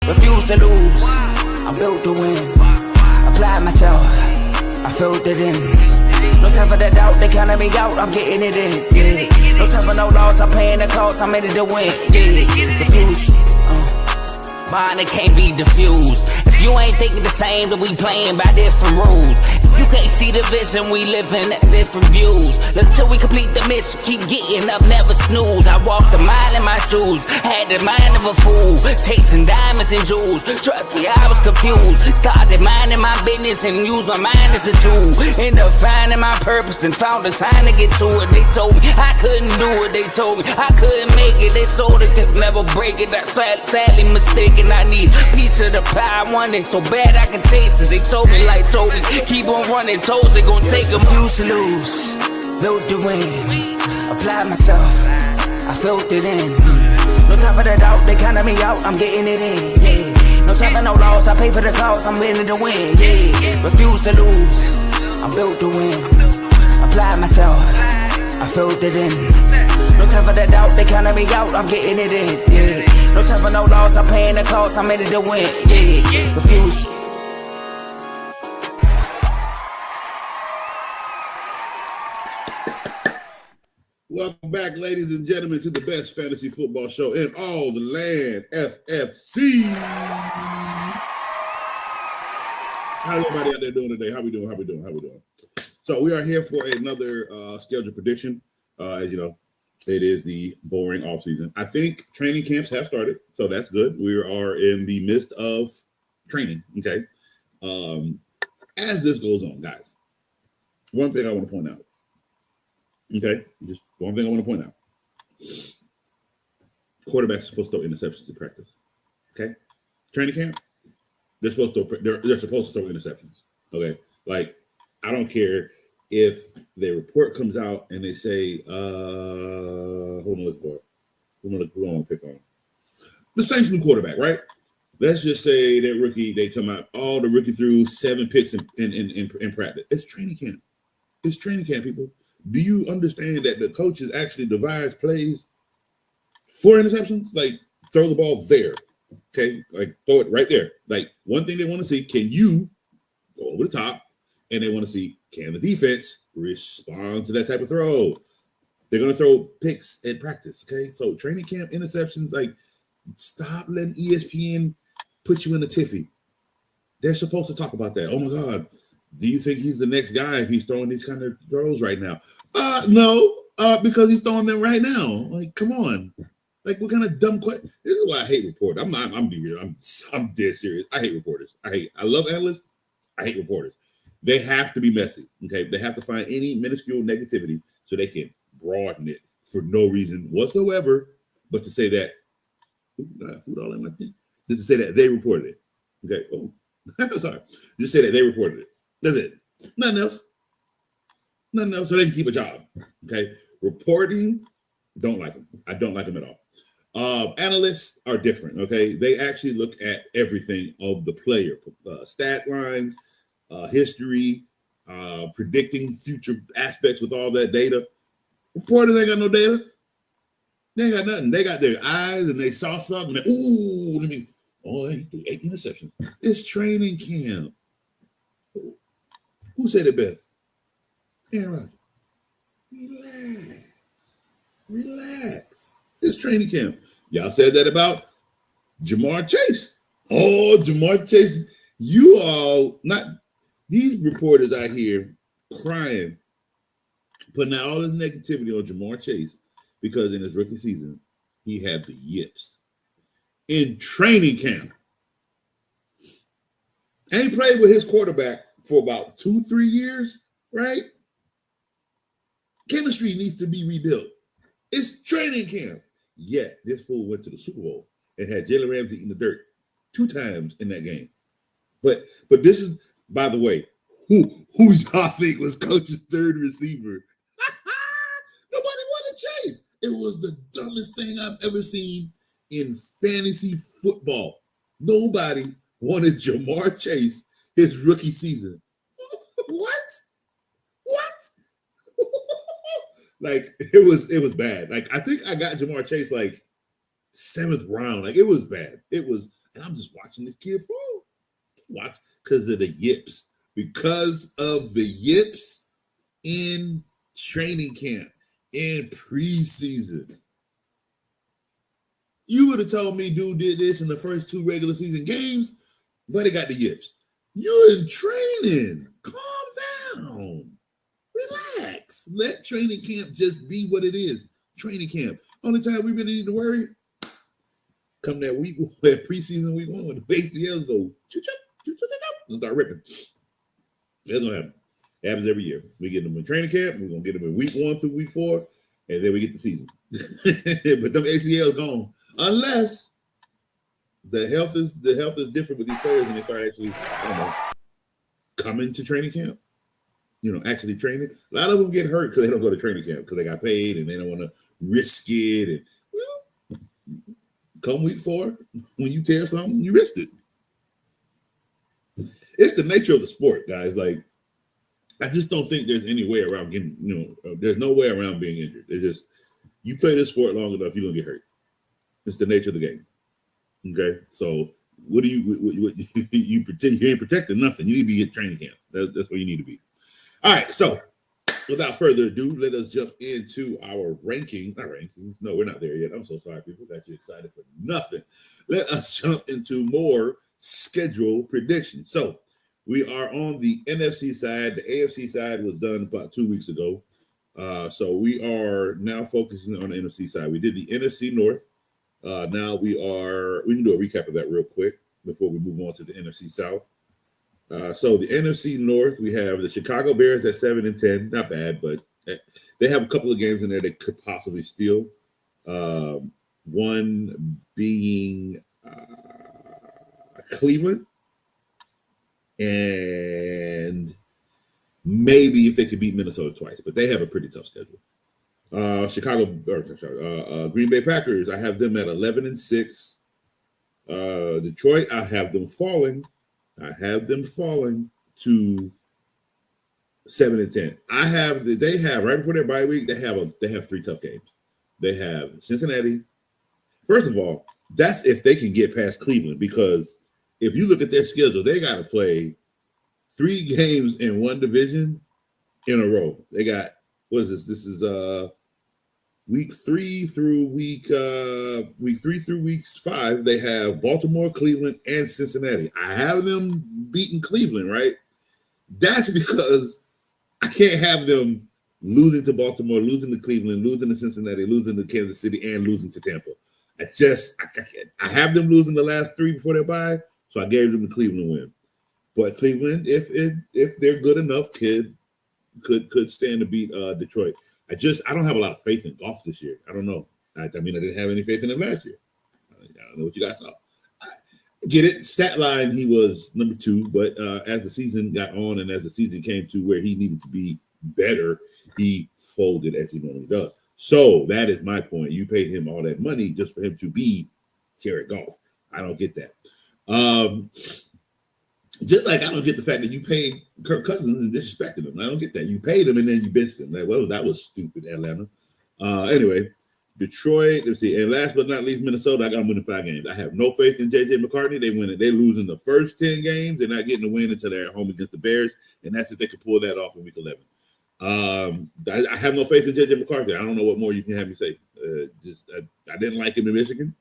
refuse to lose. I'm built to win. Apply myself, I filled it in. No time for the doubt, they counting me out, I'm getting it in. Yeah. No time for no loss, I'm paying the cost, I'm in it to win. Yeah. Refuse. Mine, it can't be diffused. If you ain't thinking the same, then we playing by different rules. You can't see the vision, we living at different views. Until we complete the mission, keep getting up, never snooze. I walked a mile in my shoes, had the mind of a fool, chasing diamonds and jewels. Trust me, I was confused. Started minding my business and used my mind as a tool. Ended up finding my purpose and found the time to get to it. They told me I couldn't do it, they told me I couldn't make it. They sold it, could never break it. That's sadly mistaken. I need a piece of the pie, I want it so bad I can taste it. They told me like Toby, keep on running toes, they gon' take them. Refuse to lose, built to win. Apply myself, I filled it in. No time for the doubt, they counting me out, I'm getting it in. Yeah. No time for no loss, I pay for the cost, I'm winning to win. Yeah. Refuse to lose, I'm built to win. Apply myself, I filled it in. No time for the doubt, they counting me out, I'm getting it in. Yeah. No time for no loss, I'm paying the cost, I'm in it to win. Yeah. Refuse. Welcome back, ladies and gentlemen, to the best fantasy football show in all the land, FFC. How's everybody out there doing today? How we doing? So we are here for another schedule prediction. As you know, it is the boring offseason. I think training camps have started, so that's good. We are in the midst of training, okay? As this goes on, guys, one thing I want to point out, okay? Just one thing I want to point out. Quarterbacks are supposed to throw interceptions in practice, okay? Training camp, they're supposed to throw interceptions, okay? Like, I don't care if the report comes out and they say, who am I looking for? Who am I going to pick on? The Saints new quarterback, right? Let's just say that rookie, they come out, all the rookie threw 7 picks in practice. It's training camp. It's training camp, people. Do you understand that the coaches actually devise plays for interceptions? Like, throw the ball there, okay? Like, throw it right there. Like, one thing they want to see, can you go over the top? And they want to see, can the defense respond to that type of throw? They're going to throw picks in practice, okay? So training camp interceptions, like, stop letting ESPN put you in a tiffy. They're supposed to talk about that. Oh, my God. Do you think he's the next guy if he's throwing these kind of throws right now? No, because he's throwing them right now. Like, come on. Like, what kind of dumb question? This is why I hate reporters. I'm dead serious. I hate reporters. I love analysts. I hate reporters. They have to be messy, okay? They have to find any minuscule negativity so they can broaden it for no reason whatsoever, but to say that, food all in my thing, just to say that they reported it, okay? Oh, sorry. Just say that they reported it. That's it. Nothing else. So they can keep a job, okay? Reporting, don't like them. I don't like them at all. Analysts are different, okay? They actually look at everything of the player, stat lines, history, predicting future aspects with all that data. Reporters ain't got no data. They ain't got nothing. They got their eyes and they saw something. And he threw 8 interceptions. It's training camp. Who said it best? Aaron Rodgers. Relax. It's training camp. Y'all said that about Jamar Chase. Oh, Jamar Chase. You all not. These reporters out here crying, putting out all this negativity on Jamar Chase because in his rookie season, he had the yips. In training camp, and he played with his quarterback for about 2-3 years, right? Chemistry needs to be rebuilt. It's training camp. Yet, this fool went to the Super Bowl and had Jalen Ramsey in the dirt 2 times in that game. But this is, by the way, who y'all think was coach's third receiver? Nobody wanted Chase. It was the dumbest thing I've ever seen in fantasy football. Nobody wanted Jamar Chase his rookie season. What? Like, it was bad. Like, I think I got Jamar Chase like 7th round. Like, it was bad. And I'm just watching this kid fall. Watch because of the yips. Because of the yips in training camp, in preseason. You would have told me dude did this in the first 2 regular season games, but he got the yips. You're in training. Calm down. Relax. Let training camp just be what it is. Training camp. Only time we really need to worry, come that week, that preseason week 1, when the ACLs go, and start ripping. That's gonna happen. It happens every year. We get them in training camp. We're gonna get them in week 1 through week 4, and then we get the season. But them ACLs gone, unless the health is different with these players, and they start actually, coming to training camp. Actually training. A lot of them get hurt because they don't go to training camp because they got paid and they don't want to risk it. And come week 4, when you tear something, you risked it. It's the nature of the sport, guys. Like, I just don't think there's any way around getting, there's no way around being injured. It's just, you play this sport long enough, you're going to get hurt. It's the nature of the game. Okay? So, what do you ain't protecting nothing. You need to be at training camp. That's where you need to be. All right, so without further ado, let us jump into our rankings. Not rankings. No, we're not there yet. I'm so sorry, people. Got you excited for nothing. Let us jump into more schedule predictions. So we are on the NFC side. The AFC side was done about 2 weeks ago. So we are now focusing on the NFC side. We did the NFC North. Now we can do a recap of that real quick before we move on to the NFC South. So the NFC North, we have the Chicago Bears at 7-10. Not bad, but they have a couple of games in there that could possibly steal. One being Cleveland, and maybe if they could beat Minnesota twice, but they have a pretty tough schedule. Green Bay Packers, I have them at 11-6. Detroit, I have them falling to 7-10. They have right before their bye week, they have 3 tough games. They have Cincinnati. First of all, that's if they can get past Cleveland, because if you look at their schedule, they got to play 3 games in one division in a row. They got, what is this? This is week 3 through week 5. They have Baltimore, Cleveland, and Cincinnati. I have them beating Cleveland, right? That's because I can't have them losing to Baltimore, losing to Cleveland, losing to Cincinnati, losing to Kansas City, and losing to Tampa. I can't. I have them losing the last 3 before their bye, so I gave them the Cleveland win. But Cleveland, if they're good enough, could stand to beat Detroit. I don't have a lot of faith in Goff this year. I don't know. I didn't have any faith in him last year. I don't know what you guys saw. I get it. Stat line, he was number 2, but as the season got on and as the season came to where he needed to be better, he folded as he normally does. So that is my point. You paid him all that money just for him to be Jared Goff. I don't get that. Just like I don't get the fact that you paid Kirk Cousins and disrespected him. I don't get that. You paid him and then you benched him. Like, well, that was stupid, Atlanta. Anyway, Detroit, let's see. And last but not least, Minnesota, I got them winning 5 games. I have no faith in J.J. McCartney. They win it. They lose in the first 10 games. They're not getting the win until they're at home against the Bears. And that's if they could pull that off in week 11. I have no faith in J.J. McCarthy. I don't know what more you can have me say. I didn't like him in Michigan.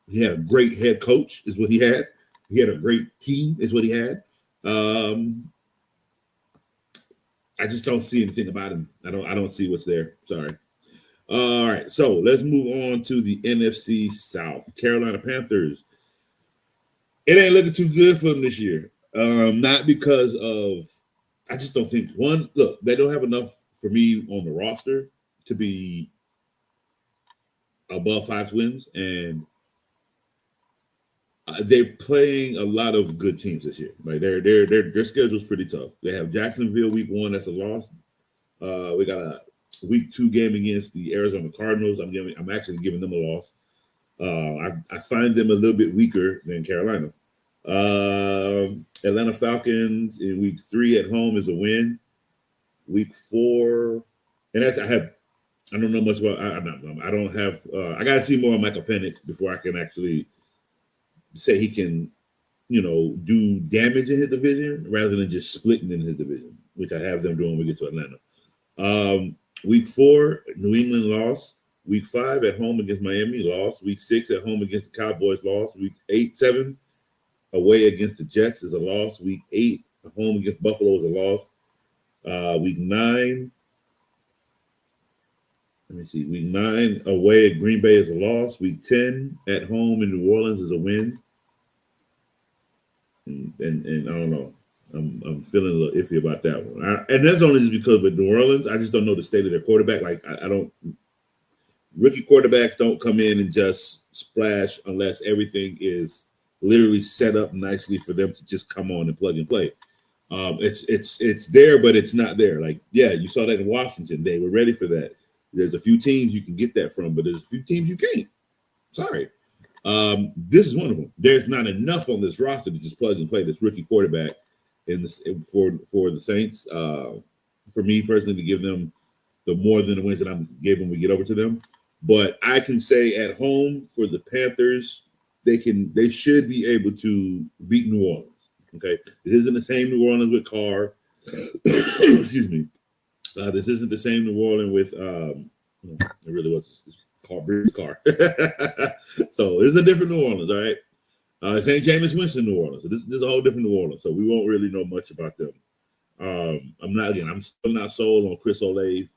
He had a great head coach, is what he had. He had a great team, is what he had. I just don't see anything about him. I don't see what's there. Sorry. All right, so let's move on to the NFC South. Carolina Panthers. It ain't looking too good for them this year. Not because of, I just don't think, one, look, they don't have enough for me on the roster to be above 5 wins, and they're playing a lot of good teams this year. Like their schedule's pretty tough. They have Jacksonville week 1, that's a loss. We got a week 2 game against the Arizona Cardinals. I'm actually giving them a loss. I find them a little bit weaker than Carolina. Atlanta Falcons in week 3 at home is a win. Week 4, and I don't know much about. I don't have. I got to see more on Michael Penix before I can actually say he can, do damage in his division rather than just splitting in his division, which I have them doing when we get to Atlanta. Week 4, New England lost. Week 5 at home against Miami, lost. Week 6 at home against the Cowboys, lost. Week 7 away against the Jets is a loss. Week 8 at home against Buffalo is a loss. Week 9, Week 9 away at Green Bay is a loss. Week 10 at home in New Orleans is a win. And I don't know. I'm feeling a little iffy about that one. And that's only just because with New Orleans, I just don't know the state of their quarterback. Like I don't. Rookie quarterbacks don't come in and just splash unless everything is literally set up nicely for them to just come on and plug and play. It's there, but it's not there. Like, yeah, you saw that in Washington. They were ready for that. There's a few teams you can get that from, but there's a few teams you can't. Sorry. This is one of them. There's not enough on this roster to just plug and play this rookie quarterback for the Saints. For me personally, to give them the more than the wins that I gave them, we get over to them. But I can say at home for the Panthers, they should be able to beat New Orleans. Okay, this isn't the same New Orleans with Carr. Excuse me. This isn't the same New Orleans with it really was Carr. So it's a different New Orleans. All right, it's ain't Jameis Winston New Orleans. So this is a whole different New Orleans. So we won't really know much about them. I'm still not sold on Chris Olave.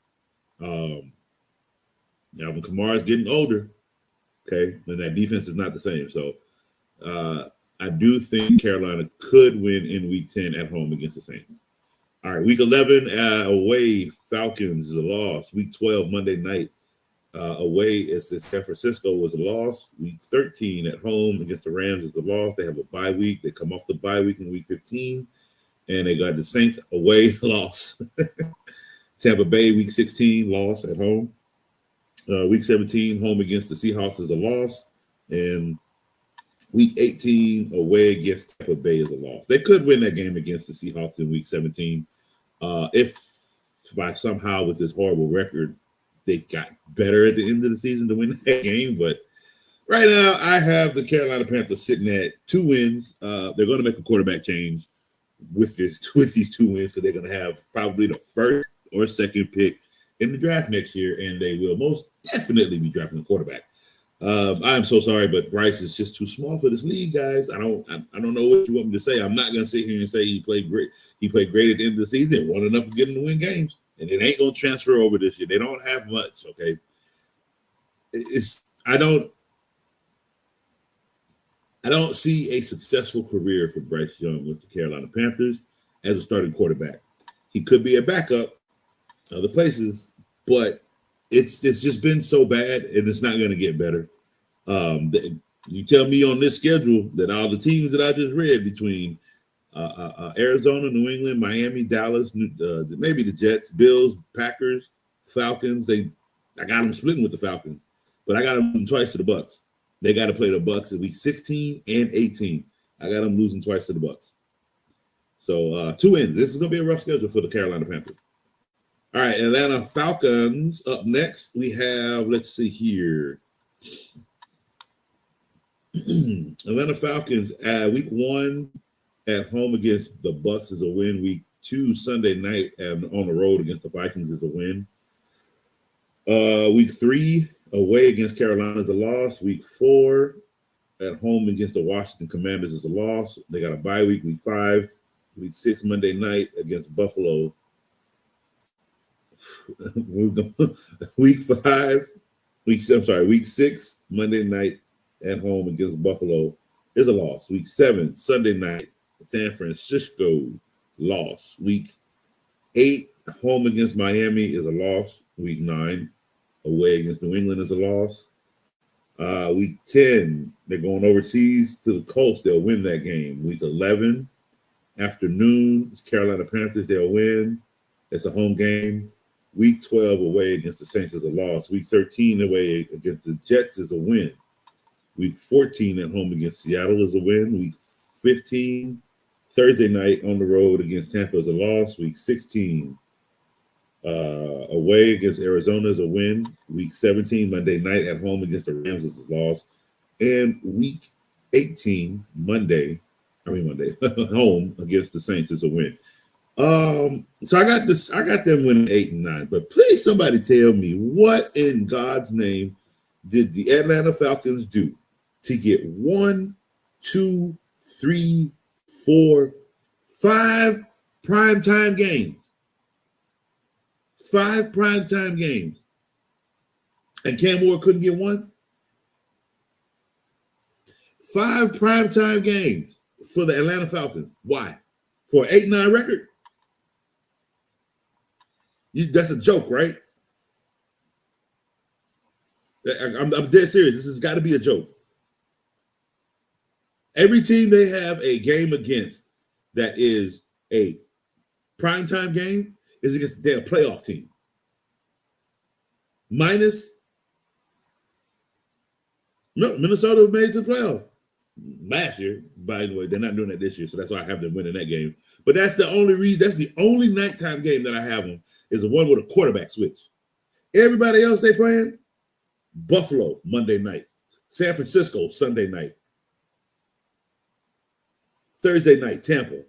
Alvin Kamara is getting older. Okay, and that defense is not the same. So I do think Carolina could win in Week 10 at home against the Saints. All right, Week 11 away, Falcons is a loss. Week 12 Monday night away is San Francisco was a loss. Week 13 at home against the Rams is a loss. They have a bye week. They come off the bye week in Week 15, and they got the Saints away, loss. Tampa Bay Week 16 loss at home. Week 17 home against the Seahawks is a loss, and Week 18 away against Tampa Bay is a loss. They could win that game against the Seahawks in Week 17 if by somehow with this horrible record they got better at the end of the season to win that game. But right now I have the Carolina Panthers sitting at 2 wins. They're going to make a quarterback change with these 2 wins because they're going to have probably the first or second pick in the draft next year, and they will most definitely be drafting a quarterback. I am so sorry, but Bryce is just too small for this league, guys. I don't know what you want me to say. I'm not going to sit here and say he played great. He played great at the end of the season, won enough to get him to win games, and it ain't going to transfer over this year. They don't have much. Okay, I don't see a successful career for Bryce Young with the Carolina Panthers as a starting quarterback. He could be a backup other places, but it's just been so bad, and it's not going to get better. You tell me on this schedule that all the teams that I just read between Arizona, New England, Miami, Dallas, maybe the Jets, Bills, Packers, Falcons, I got them splitting with the Falcons, but I got them twice to the Bucks. They got to play the Bucks in Week 16 and 18. I got them losing twice to the Bucks. So 2 wins. This is going to be a rough schedule for the Carolina Panthers. All right, Atlanta Falcons up next. We have, let's see here. Atlanta Falcons Week 1 at home against the Bucks is a win. Week 2 Sunday night and on the road against the Vikings is a win. Week 3 away against Carolina is a loss. Week 4 at home against the Washington Commanders is a loss. They got a bye week. Week 5, Week 6 Monday night against Buffalo. Week 6 Monday night at home against Buffalo is a loss. Week 7 Sunday night San Francisco, loss. Week 8 home against Miami is a loss. Week 9 away against New England is a loss. Week 10 they're going overseas to the Colts. They'll win that game. Week 11 afternoon it's Carolina Panthers. They'll win. It's a home game. Week 12 away against the Saints is a loss. Week 13 away against the Jets is a win. Week 14 at home against Seattle is a win. Week 15, Thursday night on the road against Tampa is a loss. Week 16 away against Arizona is a win. Week 17, Monday night at home against the Rams is a loss. And Week 18 Monday, home against the Saints is a win. So I got them winning 8 and 9. But please, somebody tell me, what in God's name did the Atlanta Falcons do to get 1, 2, 3, 4, 5 primetime games? 5 primetime games. And Cam Ward couldn't get one? 5 primetime games for the Atlanta Falcons. Why? For an 8-9 record? That's a joke, right? I'm dead serious. This has got to be a joke. Every team they have a game against that is a primetime game is against their playoff team. Minnesota made it to the playoffs last year. By the way, they're not doing that this year, so that's why I have them winning that game. But that's the only reason. That's the only nighttime game that I have them is the one with a quarterback switch. Everybody else they playing, Buffalo Monday night, San Francisco Sunday night, Thursday night Tampa,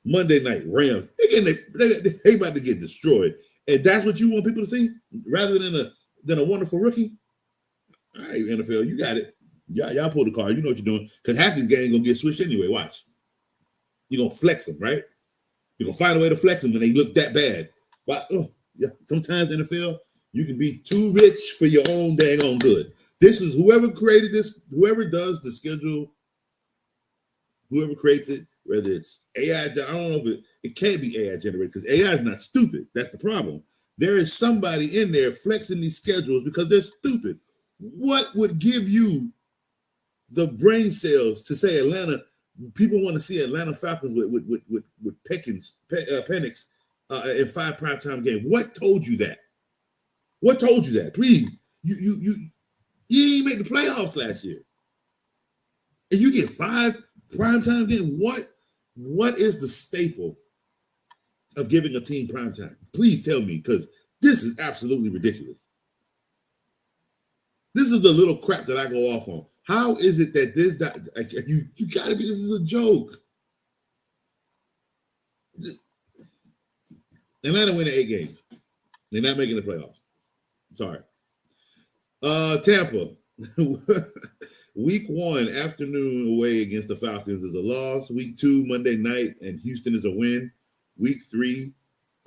Monday night Rams. They about to get destroyed, and that's what you want people to see, rather than a wonderful rookie. All right, NFL, you got it. Y'all pull the card. You know what you're doing, because half these games gonna get switched anyway. Watch, you're gonna flex them, right? You're gonna find a way to flex them when they look that bad. But yeah, sometimes NFL, you can be too rich for your own dang on good. This is whoever created this, whoever does the schedule, whoever creates it, whether it's AI, I don't know if it can't be AI generated, because AI is not stupid. That's the problem. There is somebody in there flexing these schedules because they're stupid. What would give you the brain cells to say Atlanta? People want to see Atlanta Falcons with Penix in 5 primetime games. What told you that? What told you that? Please, you didn't make the playoffs last year, and you get 5 primetime games. What is the staple of giving a team primetime? Please tell me, because this is absolutely ridiculous. This is the little crap that I go off on. How is it that you gotta be? This is a joke. Atlanta winning 8 games. They're not making the playoffs. Sorry. Tampa. Week 1 afternoon away against the Falcons is a loss. Week 2 Monday night and Houston is a win. Week 3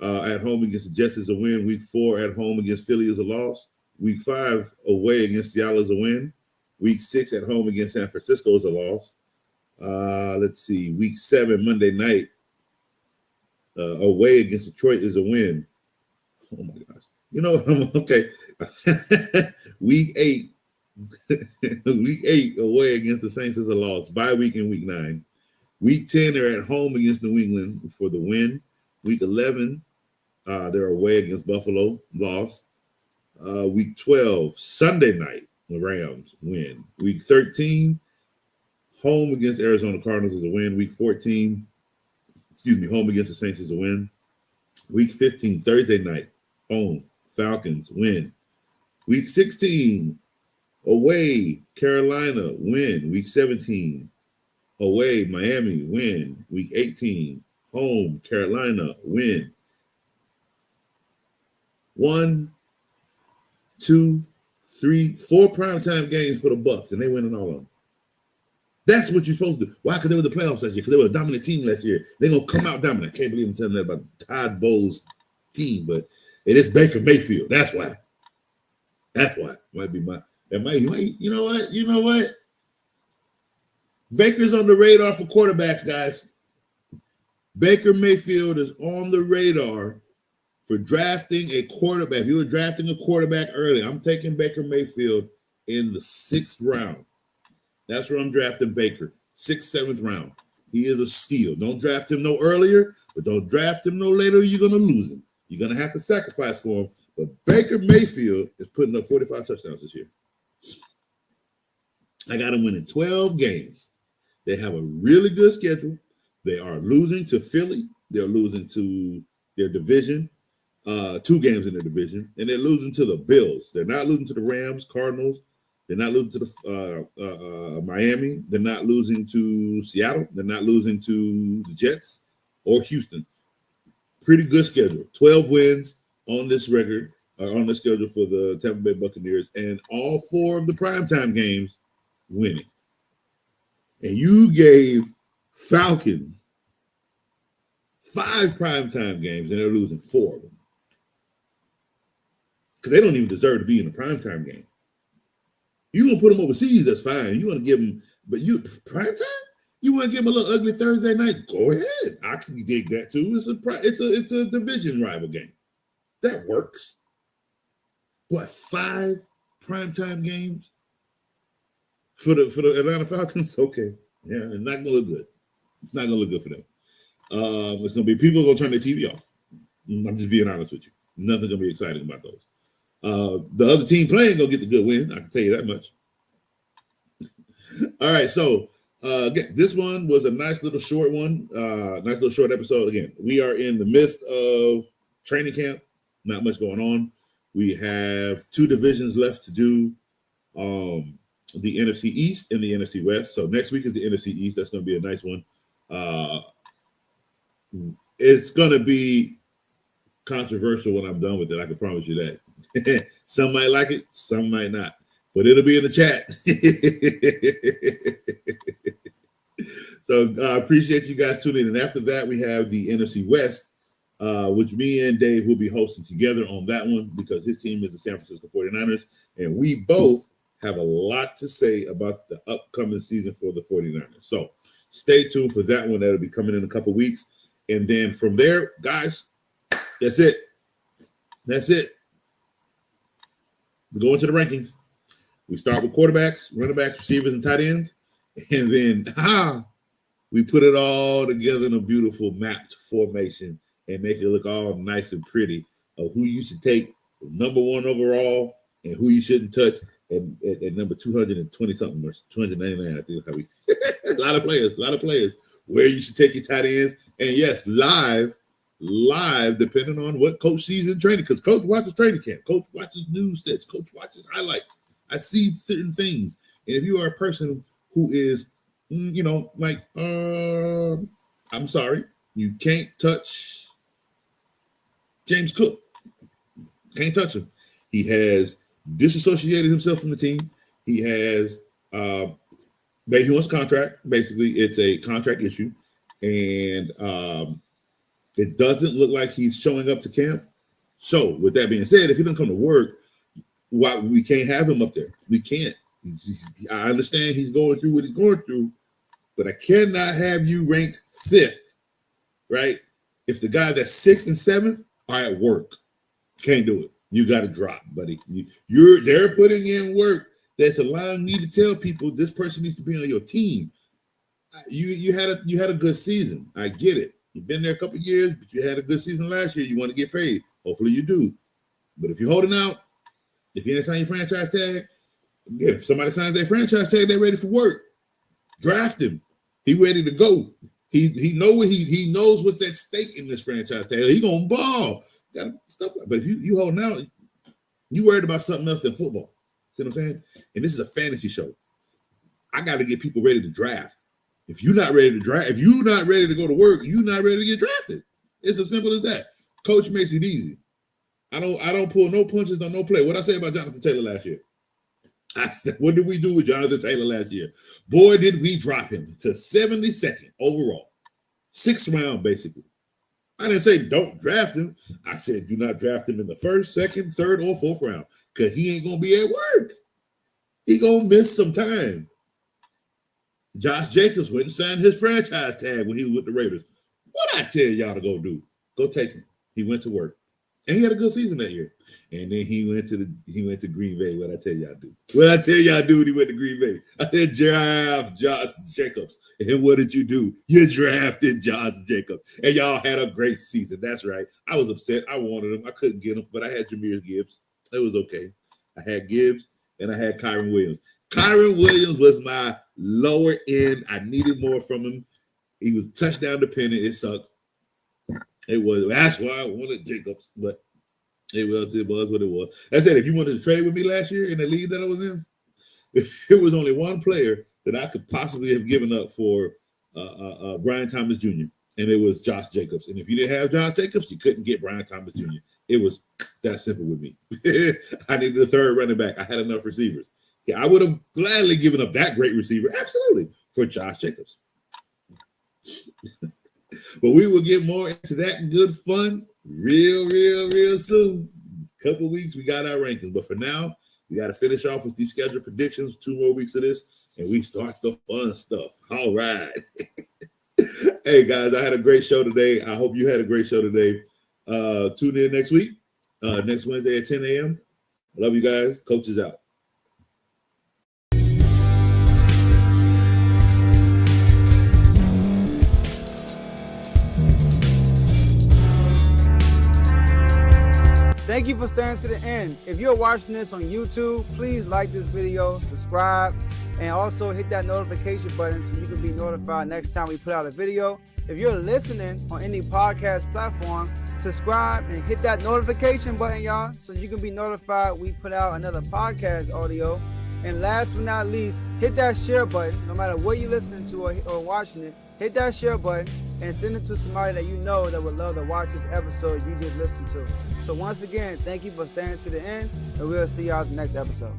at home against the Jets is a win. Week 4 at home against Philly is a loss. Week 5 away against Seattle is a win. Week 6 at home against San Francisco is a loss. Let's see. Week 7 Monday night away against Detroit is a win. Oh my gosh. You know, okay. Week 8 away against the Saints is a loss. Bye week in week 9. Week 10 they're at home against New England for the win. Week 11 they're away against Buffalo, loss. Week 12 Sunday night the Rams win. Week 13 home against Arizona Cardinals is a win. Week 14 home against the Saints is a win. Week 15 Thursday night home Falcons win. Week 16 away Carolina win. Week 17 away Miami win. Week 18 home Carolina win. 1, 2, 3, 4 primetime games for the Bucs, and they winning all of them. That's what you're supposed to do. Why? Because they were the playoffs last year. Because they were a dominant team last year. They're gonna come out dominant. I can't believe I'm telling that about Todd Bowles' team, but it is Baker Mayfield. That's why. That's why. Might be you know what? Baker's on the radar for quarterbacks, guys. Baker Mayfield is on the radar for drafting a quarterback. If you were drafting a quarterback early, I'm taking Baker Mayfield in the 6th round. That's where I'm drafting Baker, 6th, 7th round. He is a steal. Don't draft him no earlier, but don't draft him no later. You're going to lose him. You're going to have to sacrifice for him. But Baker Mayfield is putting up 45 touchdowns this year. I got him winning 12 games. They have a really good schedule. They are losing to Philly. They're losing to their division, 2 games in their division, and they're losing to the Bills. They're not losing to the Rams, Cardinals. They're not losing to the Miami. They're not losing to Seattle. They're not losing to the Jets or Houston. Pretty good schedule. 12 wins on this record, on the schedule for the Tampa Bay Buccaneers, and all 4 of the primetime games winning. And you gave Falcons 5 primetime games, and they're losing 4 of them. Because they don't even deserve to be in a primetime game. You gonna put them overseas, that's fine. You want to give them, but you primetime? You want to give them a little ugly Thursday night? Go ahead. I can dig that too. It's a division rival game. That works. What, 5 primetime games for the Atlanta Falcons? Okay. Yeah, it's not gonna look good. It's not gonna look good for them. It's gonna be people gonna turn their TV off. I'm just being honest with you. Nothing gonna be exciting about those. The other team playing gonna get the good win. I can tell you that much. All right, so again, this one was a nice little short one. Nice little short episode. Again, we are in the midst of training camp. Not much going on. We have 2 divisions left to do. The NFC East and the NFC West. So next week is the NFC East. That's going to be a nice one. It's going to be controversial when I'm done with it. I can promise you that. Some might like it, some might not. But it'll be in the chat. So I appreciate you guys tuning in. And after that, we have the NFC West, which me and Dave will be hosting together on that one because his team is the San Francisco 49ers. And we both have a lot to say about the upcoming season for the 49ers. So stay tuned for that one. That'll be coming in a couple weeks. And then from there, guys, that's it. That's it. We go into the rankings. We start with quarterbacks, running backs, receivers, and tight ends. And then we put it all together in a beautiful mapped formation and make it look all nice and pretty of who you should take number 1 overall and who you shouldn't touch at number 220 something or 299. I think how we a lot of players. Where you should take your tight ends, and yes, live, depending on what coach sees in training, because coach watches training camp, coach watches news sets, coach watches highlights. I see certain things, and if you are a person who is, like, I'm sorry, you can't touch James Cook. Can't touch him. He has disassociated himself from the team. He has he wants a contract. Basically, it's a contract issue. And it doesn't look like he's showing up to camp. So, with that being said, if he doesn't come to work, why we can't have him up there? We can't. I understand he's going through what he's going through, but I cannot have you ranked 5th, right? If the guy that's 6th and 7th are at work, can't do it. You got to drop, buddy. They're putting in work that's allowing me to tell people this person needs to be on your team. You had a good season. I get it. You've been there a couple of years, but you had a good season last year. You want to get paid. Hopefully you do. But if you're holding out, if you didn't sign your franchise tag, if somebody signs their franchise tag, they're ready for work. Draft him. He ready to go. He knows what's at stake in this franchise tag. He gonna ball. Got stuff like. But if you holding out, you worried about something else than football. See what I'm saying? And this is a fantasy show. I got to get people ready to draft. If you're not ready to draft, if you're not ready to go to work, you're not ready to get drafted. It's as simple as that. Coach makes it easy. I don't pull no punches on no play. What I say about Jonathan Taylor last year? I said, what did we do with Jonathan Taylor last year? Boy, did we drop him to 72nd overall. 6th round, basically. I didn't say don't draft him. I said do not draft him in the 1st, 2nd, 3rd, or 4th round because he ain't going to be at work. He going to miss some time. Josh Jacobs went and signed his franchise tag when he was with the Raiders. What I tell y'all to go do? Go take him. He went to work. And he had a good season that year. And then he went to Green Bay. What I tell y'all do? What I tell y'all do when he went to Green Bay? I said draft Josh Jacobs. And what did you do? You drafted Josh Jacobs. And y'all had a great season. That's right. I was upset. I wanted him. I couldn't get him, but I had Jahmyr Gibbs. It was okay. I had Gibbs and I had Kyron Williams. Kyron Williams was my lower end. I needed more from him. He was touchdown dependent. It sucked. That's why I wanted Jacobs, but it was what it was. I said, if you wanted to trade with me last year in the league that I was in, It was only one player that I could possibly have given up for Brian Thomas Jr., and it was Josh Jacobs. And if you didn't have Josh Jacobs, you couldn't get Brian Thomas Jr. It was that simple with me. I needed a third running back. I had enough receivers. Yeah, I would have gladly given up that great receiver, absolutely, for Josh Jacobs. But we will get more into that good fun real soon. Couple weeks, we got our rankings. But for now, we got to finish off with these schedule predictions. 2 more weeks of this, and we start the fun stuff. All right. Hey, guys, I had a great show today. I hope you had a great show today. Tune in next week, next Wednesday at 10 a.m. I love you guys. Coach is out. Thank you for staying to the end. If you're watching this on YouTube, please like this video, subscribe, and also hit that notification button so you can be notified next time we put out a video. If you're listening on any podcast platform, subscribe and hit that notification button, y'all, so you can be notified we put out another podcast audio. And last but not least, hit that share button. No matter what you're listening to or watching it, hit that share button and send it to somebody that you know that would love to watch this episode you just listened to. So once again, thank you for staying to the end, and we'll see y'all in the next episode.